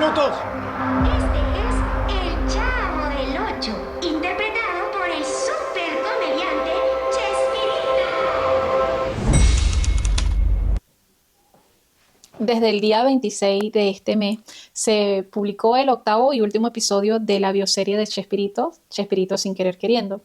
minutos. Este es El Chavo del Ocho, interpretado por el supercomediante Chespirito. Desde el día 26 de este mes se publicó el octavo y último episodio de la bioserie de Chespirito, Chespirito sin querer queriendo.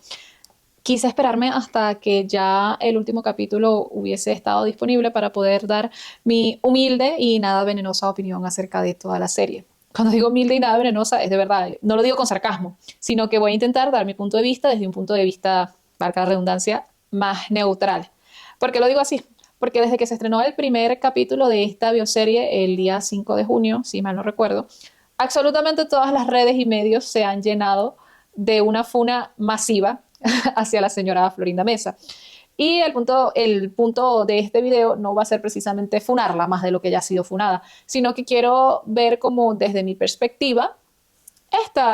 Quise esperarme hasta que ya el último capítulo hubiese estado disponible para poder dar mi humilde y nada venenosa opinión acerca de toda la serie. Cuando digo humilde y nada venenosa es de verdad, no lo digo con sarcasmo, sino que voy a intentar dar mi punto de vista desde un punto de vista, marca la redundancia, más neutral. ¿Por qué lo digo así? Porque desde que se estrenó el primer capítulo de esta bioserie el día 5 de junio, si mal no recuerdo, absolutamente todas las redes y medios se han llenado de una funa masiva hacia la señora Florinda Meza. Y el punto de este video no va a ser precisamente funarla más de lo que ya ha sido funada, sino que quiero ver como desde mi perspectiva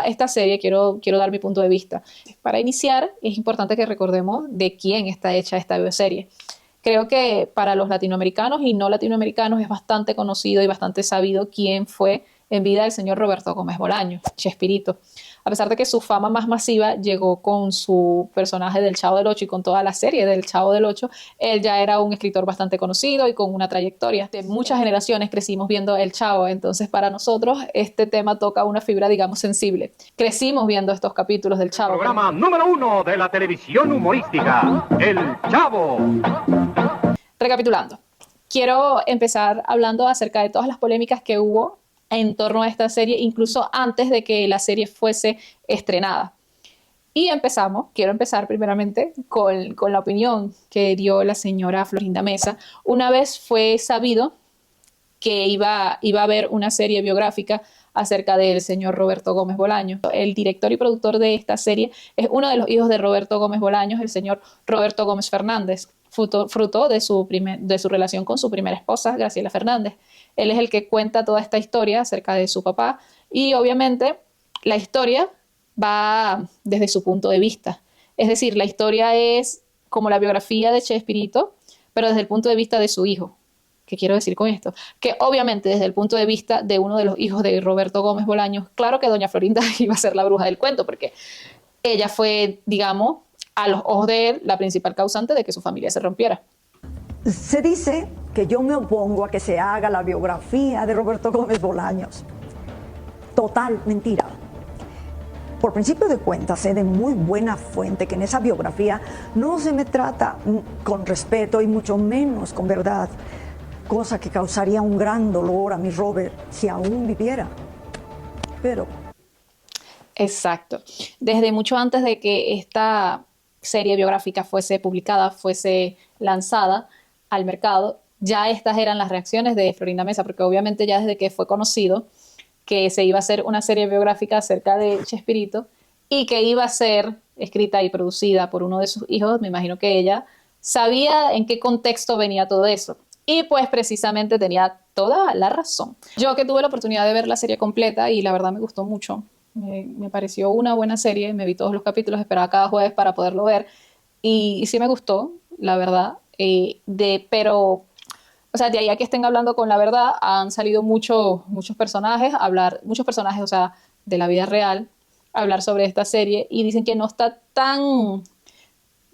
esta serie, quiero dar mi punto de vista. Para iniciar, es importante que recordemos de quién está hecha esta bioserie. Creo que para los latinoamericanos y no latinoamericanos es bastante conocido y bastante sabido quién fue en vida el señor Roberto Gómez Bolaños, Chespirito. A pesar de que su fama más masiva llegó con su personaje del Chavo del Ocho y con toda la serie del Chavo del Ocho, él ya era un escritor bastante conocido y con una trayectoria. De muchas generaciones crecimos viendo el Chavo, entonces para nosotros este tema toca una fibra, digamos, sensible. Crecimos viendo estos capítulos del Chavo. Programa número 1 de la televisión humorística, El Chavo. Recapitulando, quiero empezar hablando acerca de todas las polémicas que hubo en torno a esta serie, incluso antes de que la serie fuese estrenada. Y quiero empezar primeramente con la opinión que dio la señora Florinda Meza. Una vez fue sabido que iba a haber una serie biográfica acerca del señor Roberto Gómez Bolaños. El director y productor de esta serie es uno de los hijos de Roberto Gómez Bolaños, el señor Roberto Gómez Fernández, fruto de su relación con su primera esposa, Graciela Fernández. Él es el que cuenta toda esta historia acerca de su papá y obviamente la historia va desde su punto de vista. Es decir, la historia es como la biografía de Chespirito, pero desde el punto de vista de su hijo. ¿Qué quiero decir con esto? Que obviamente desde el punto de vista de uno de los hijos de Roberto Gómez Bolaños, claro que doña Florinda iba a ser la bruja del cuento, porque ella fue, digamos, a los ojos de él, la principal causante de que su familia se rompiera. Se dice que yo me opongo a que se haga la biografía de Roberto Gómez Bolaños. Total mentira. Por principio de cuentas, sé de muy buena fuente que en esa biografía no se me trata con respeto y mucho menos con verdad, cosa que causaría un gran dolor a mi Robert si aún viviera. Pero... Exacto. Desde mucho antes de que esta serie biográfica fuese publicada, fuese lanzada al mercado, ya estas eran las reacciones de Florinda Meza, porque obviamente ya desde que fue conocido que se iba a hacer una serie biográfica acerca de Chespirito y que iba a ser escrita y producida por uno de sus hijos, me imagino que ella sabía en qué contexto venía todo eso. Y pues precisamente tenía toda la razón. Yo que tuve la oportunidad de ver la serie completa y la verdad me gustó mucho, me pareció una buena serie, me vi todos los capítulos, esperaba cada jueves para poderlo ver y sí me gustó, la verdad, pero... O sea, de ahí a que estén hablando con la verdad, han salido muchos personajes, o sea, de la vida real, a hablar sobre esta serie y dicen que no está tan,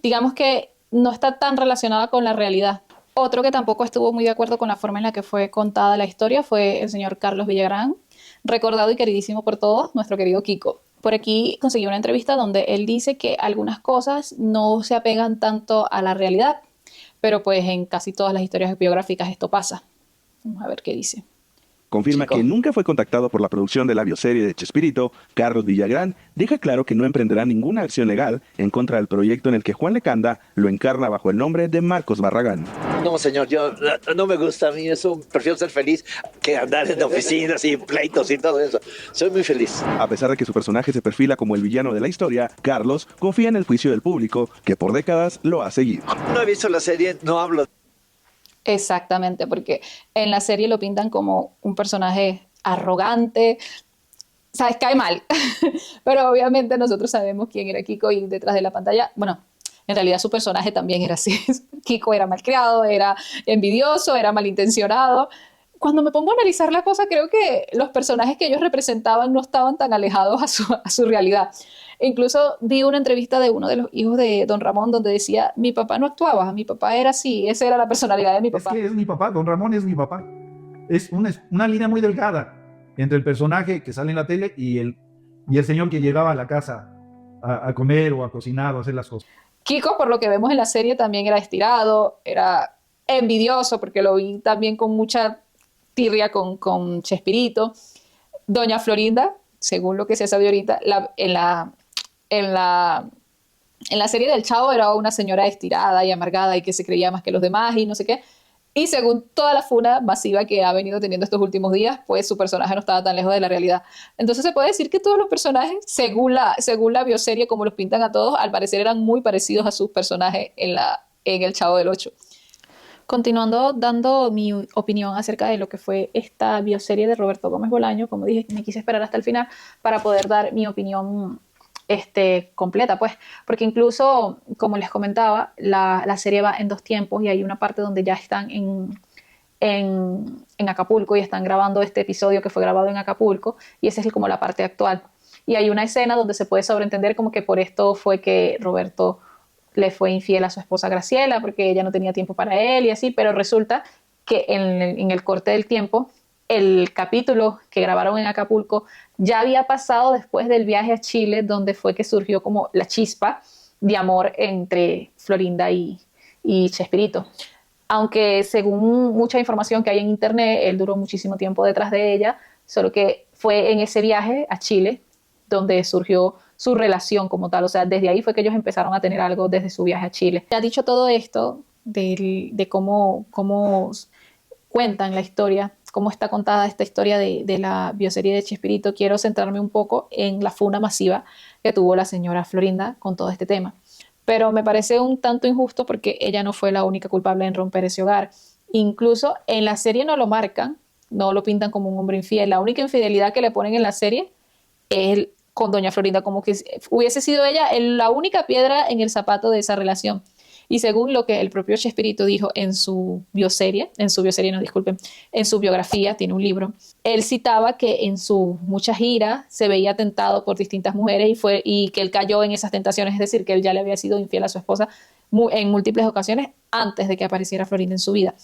digamos que no está tan relacionada con la realidad. Otro que tampoco estuvo muy de acuerdo con la forma en la que fue contada la historia fue el señor Carlos Villagrán, recordado y queridísimo por todos, nuestro querido Kiko. Por aquí conseguí una entrevista donde él dice que algunas cosas no se apegan tanto a la realidad, pero pues en casi todas las historias biográficas esto pasa. Vamos a ver qué dice. Confirma que nunca fue contactado por la producción de la bioserie de Chespirito. Carlos Villagrán deja claro que no emprenderá ninguna acción legal en contra del proyecto en el que Juan Lecanda lo encarna bajo el nombre de Marcos Barragán. No, señor, yo no me gusta a mí eso. Prefiero ser feliz que andar en oficinas y pleitos y todo eso. Soy muy feliz. A pesar de que su personaje se perfila como el villano de la historia, Carlos confía en el juicio del público, que por décadas lo ha seguido. No he visto la serie, no hablo. Exactamente, porque en la serie lo pintan como un personaje arrogante, ¿sabes? Cae mal, pero obviamente nosotros sabemos quién era Kiko y detrás de la pantalla, bueno, en realidad su personaje también era así. Kiko era malcriado, era envidioso, era malintencionado cuando me pongo a analizar la cosa, creo que los personajes que ellos representaban no estaban tan alejados a su realidad. Incluso vi una entrevista de uno de los hijos de Don Ramón donde decía, mi papá no actuaba, mi papá era así, esa era la personalidad de mi Es papá. que es mi papá, Don Ramón es mi papá. Es una línea muy delgada entre el personaje que sale en la tele y el señor que llegaba a la casa a comer o a cocinar o a hacer las cosas. Kiko, por lo que vemos en la serie, también era estirado, era envidioso, porque lo vi también con mucha tirria con Chespirito. Doña Florinda, según lo que se sabe ahorita, en la serie del Chavo era una señora estirada y amargada y que se creía más que los demás y no sé qué. Y según toda la funa masiva que ha venido teniendo estos últimos días, pues su personaje no estaba tan lejos de la realidad. Entonces se puede decir que todos los personajes, según la bioserie, como los pintan a todos, al parecer eran muy parecidos a sus personajes en El Chavo del Ocho. Continuando dando mi opinión acerca de lo que fue esta bioserie de Roberto Gómez Bolaño, como dije, me quise esperar hasta el final para poder dar mi opinión completa, pues, porque incluso, como les comentaba, la serie va en 2 tiempos y hay una parte donde ya están en Acapulco y están grabando este episodio que fue grabado en Acapulco y esa es como la parte actual. Y hay una escena donde se puede sobreentender como que por esto fue que Roberto le fue infiel a su esposa Graciela porque ella no tenía tiempo para él y así, pero resulta que en el corte del tiempo el capítulo que grabaron en Acapulco ya había pasado después del viaje a Chile, donde fue que surgió como la chispa de amor entre Florinda y Chespirito. Aunque según mucha información que hay en internet, él duró muchísimo tiempo detrás de ella, solo que fue en ese viaje a Chile donde surgió su relación como tal. O sea, desde ahí fue que ellos empezaron a tener algo desde su viaje a Chile. Ya dicho todo esto de cómo cuentan la historia, cómo está contada esta historia de la bioserie de Chespirito, quiero centrarme un poco en la funa masiva que tuvo la señora Florinda con todo este tema. Pero me parece un tanto injusto porque ella no fue la única culpable en romper ese hogar. Incluso en la serie no lo marcan, no lo pintan como un hombre infiel. La única infidelidad que le ponen en la serie es con doña Florinda, como que hubiese sido ella la única piedra en el zapato de esa relación. Y según lo que el propio Chespirito dijo en su biografía, tiene un libro, él citaba que en sus muchas giras se veía tentado por distintas mujeres y que él cayó en esas tentaciones, es decir, que él ya le había sido infiel a su esposa en múltiples ocasiones antes de que apareciera Florinda en su vida.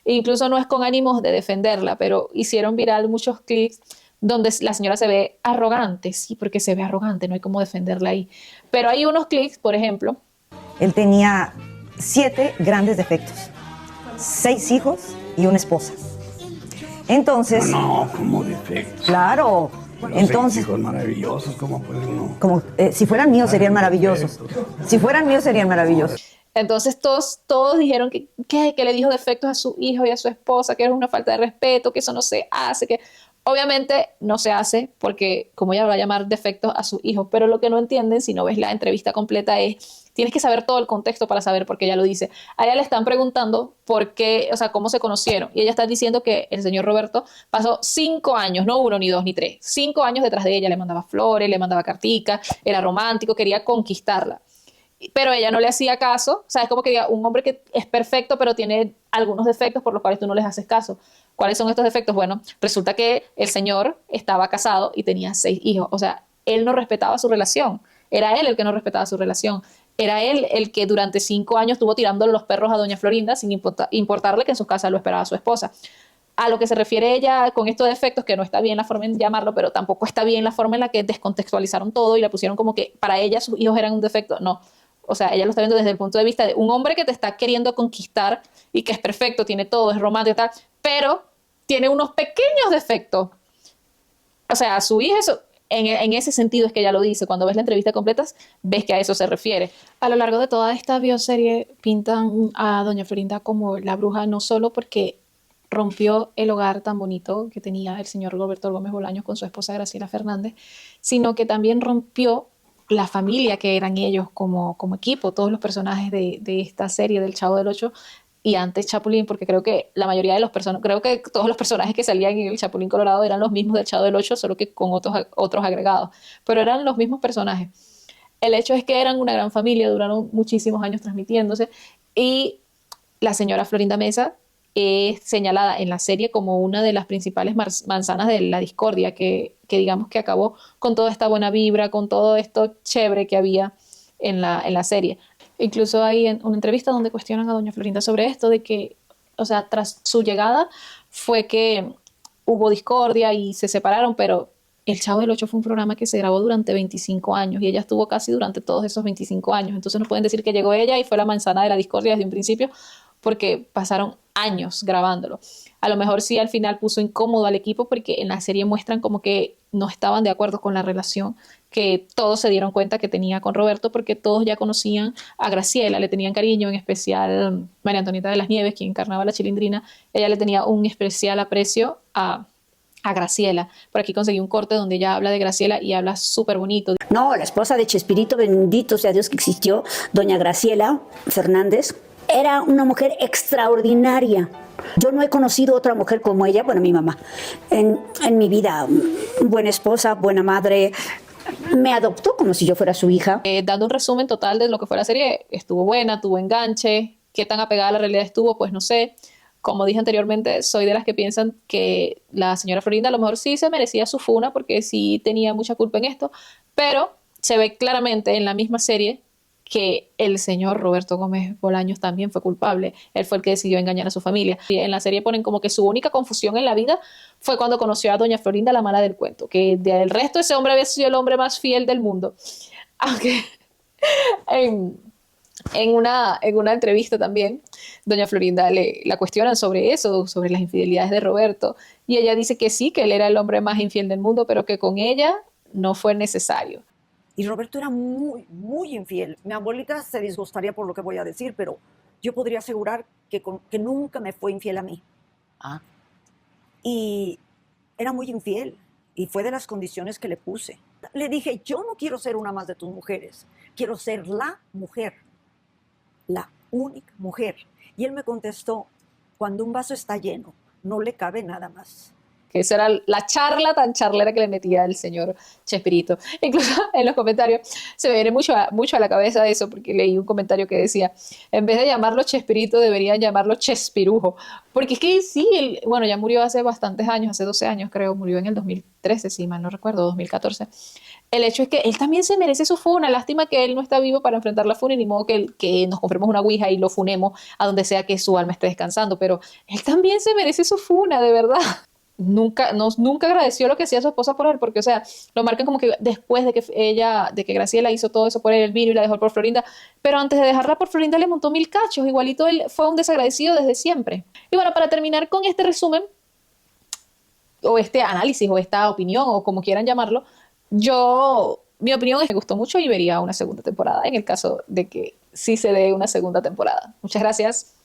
E incluso no es con ánimos de defenderla, pero hicieron viral muchos clips donde la señora se ve arrogante, sí, porque se ve arrogante, no hay cómo defenderla ahí. Pero hay unos clips, por ejemplo. Él tenía 7 grandes defectos, 6 hijos y una esposa. Entonces... No, como defectos. Claro. Bueno, entonces... 6 hijos maravillosos, ¿cómo puede uno? Como, si fueran míos serían maravillosos. Si fueran míos serían maravillosos. Entonces todos dijeron que le dijo defectos a su hijo y a su esposa, que era una falta de respeto, que eso no se hace, que... Obviamente no se hace porque, como ella va a llamar, defectos a su hijo, pero lo que no entienden, si no ves la entrevista completa, es tienes que saber todo el contexto para saber por qué ella lo dice. A ella le están preguntando por qué, o sea, cómo se conocieron, y ella está diciendo que el señor Roberto pasó 5 años, no 1, ni 2, ni 3, 5 años detrás de ella, le mandaba flores, le mandaba carticas, era romántico, quería conquistarla. Pero ella no le hacía caso, o sea, es como que diga, un hombre que es perfecto, pero tiene algunos defectos por los cuales tú no les haces caso. ¿Cuáles son estos defectos? Bueno, resulta que el señor estaba casado y tenía 6 hijos. O sea, él no respetaba su relación. Era él el que no respetaba su relación. Era él el que durante 5 años estuvo tirándole los perros a doña Florinda sin importarle que en su casa lo esperaba su esposa. A lo que se refiere ella con estos defectos, que no está bien la forma en llamarlo, pero tampoco está bien la forma en la que descontextualizaron todo y la pusieron como que para ella sus hijos eran un defecto. No. O sea, ella lo está viendo desde el punto de vista de un hombre que te está queriendo conquistar y que es perfecto, tiene todo, es romántico, tal, pero tiene unos pequeños defectos. O sea, su hija, en ese sentido es que ella lo dice. Cuando ves la entrevista completa, ves que a eso se refiere. A lo largo de toda esta bioserie pintan a doña Florinda como la bruja, no solo porque rompió el hogar tan bonito que tenía el señor Roberto Gómez Bolaños con su esposa Graciela Fernández, sino que también rompió la familia que eran ellos como equipo, todos los personajes de esta serie del Chavo del Ocho y antes Chapulín, porque creo que la mayoría de creo que todos los personajes que salían en el Chapulín Colorado eran los mismos del Chavo del Ocho, solo que con otros agregados, pero eran los mismos personajes. El hecho es que eran una gran familia, duraron muchísimos años transmitiéndose y la señora Florinda Mesa es señalada en la serie como una de las principales manzanas de la discordia, que digamos que acabó con toda esta buena vibra, con todo esto chévere que había en la serie. Incluso hay una entrevista donde cuestionan a doña Florinda sobre esto, de que, o sea, tras su llegada fue que hubo discordia y se separaron, pero El Chavo del Ocho fue un programa que se grabó durante 25 años y ella estuvo casi durante todos esos 25 años. Entonces no pueden decir que llegó ella y fue la manzana de la discordia desde un principio, porque pasaron años grabándolo. A lo mejor sí al final puso incómodo al equipo porque en la serie muestran como que no estaban de acuerdo con la relación que todos se dieron cuenta que tenía con Roberto, porque todos ya conocían a Graciela, le tenían cariño, en especial María Antonieta de las Nieves, quien encarnaba a la Chilindrina. Ella le tenía un especial aprecio a Graciela. Por aquí conseguí un corte donde ella habla de Graciela y habla súper bonito. No, la esposa de Chespirito, bendito sea Dios que existió, doña Graciela Fernández, era una mujer extraordinaria. Yo no he conocido otra mujer como ella, bueno, mi mamá, en mi vida. Buena esposa, buena madre, me adoptó como si yo fuera su hija. Dando un resumen total de lo que fue la serie, estuvo buena, tuvo enganche. ¿Qué tan apegada a la realidad estuvo? Pues no sé. Como dije anteriormente, soy de las que piensan que la señora Florinda a lo mejor sí se merecía su funa porque sí tenía mucha culpa en esto, pero se ve claramente en la misma serie que el señor Roberto Gómez Bolaños también fue culpable. Él fue el que decidió engañar a su familia. Y en la serie ponen como que su única confusión en la vida fue cuando conoció a doña Florinda, la mala del cuento, que del resto ese hombre había sido el hombre más fiel del mundo. Aunque en una entrevista también, doña Florinda la cuestionan sobre eso, sobre las infidelidades de Roberto, y ella dice que sí, que él era el hombre más infiel del mundo, pero que con ella no fue necesario. Y Roberto era muy, muy infiel. Mi abuelita se disgustaría por lo que voy a decir, pero yo podría asegurar que nunca me fue infiel a mí. Y era muy infiel, y fue de las condiciones que le puse. Le dije, yo no quiero ser una más de tus mujeres, quiero ser la mujer, la única mujer. Y él me contestó, cuando un vaso está lleno, no le cabe nada más. Que esa era la charla tan charlera que le metía el señor Chespirito. Incluso en los comentarios se me viene mucho a la cabeza eso, porque leí un comentario que decía, en vez de llamarlo Chespirito, deberían llamarlo Chespirujo. Porque es que sí, bueno, ya murió hace bastantes años, hace 12 años creo, murió en el 2013, si mal no recuerdo, 2014. El hecho es que él también se merece su funa. Lástima que él no está vivo para enfrentar la funa, y ni modo que nos compremos una ouija y lo funemos a donde sea que su alma esté descansando, pero él también se merece su funa, de verdad. Nunca agradeció lo que hacía su esposa por él, porque, o sea, lo marcan como que después de que Graciela hizo todo eso por él, el vino y la dejó por Florinda, pero antes de dejarla por Florinda le montó 1000 cachos, igualito él fue un desagradecido desde siempre. Y bueno, para terminar con este resumen, o este análisis, o esta opinión, o como quieran llamarlo, mi opinión es que me gustó mucho y vería una segunda temporada, en el caso de que sí se dé una segunda temporada. Muchas gracias.